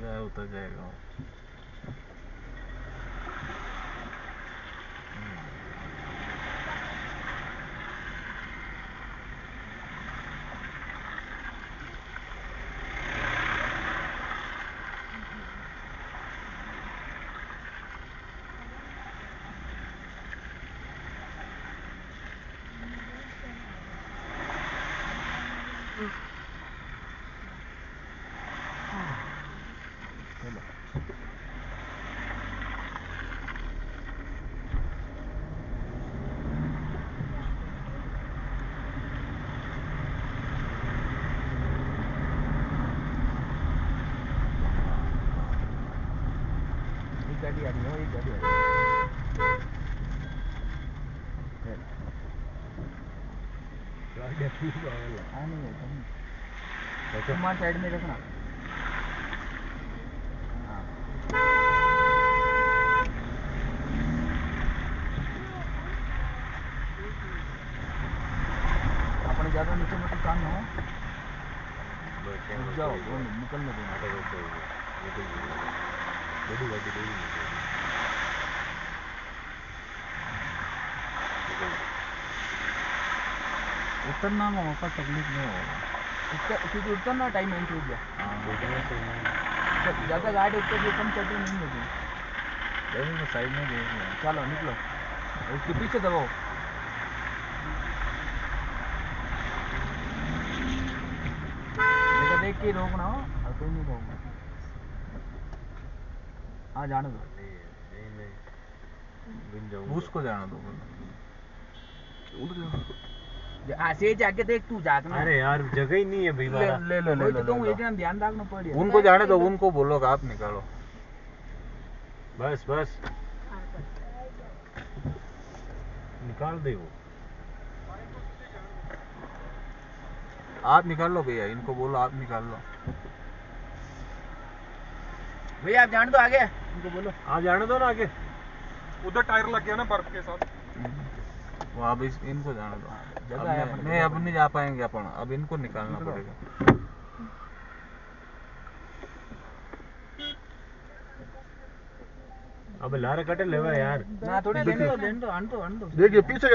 जगह है उतर जाएगा। गाड़ी आ रही है, एक गाड़ी आ रही है। तुम्हारे साइड में रखना। अपने ज़्यादा नीचे मत काम हो जाओ, निकलने दो। उतरना में मौका तकलीफ नहीं होगा क्योंकि उतरना टाइम एंड हो गया। ज़्यादा गाड़ी उतर के कम चलती नहीं होगी। तो साइड में देख लो। चलो निकलो, उसके पीछे दबाओ। जगह देख के रोकना हो और कोई नहीं रोकना। हाँ जाने दो। उसको जाना दो। ऐसे जाके देख तू जागना। अरे यार जगह ही नहीं है भाई। ले लो तुम एक ध्यान रखना पड़ेगा। उनको जाने दो, उनको बोलो कि आप निकालो। बस बस निकाल दे वो। आप निकाल लो भैया, इनको बोलो आप निकाल लो। भैया आप जाने दो आगे, इनको बोलो। हाँ जाने दो ना आगे। उधर टायर लग गया ना बर्फ के साथ। वो अब इनको जाने दो। जगह है नहीं अब नहीं जा पाएंगे अपन, अब इनको निकालना पड़ेगा। अब लारे कटे लेवा यार ना थोड़ी लेने दो, लेने दो, आन दो। देखिए पीछे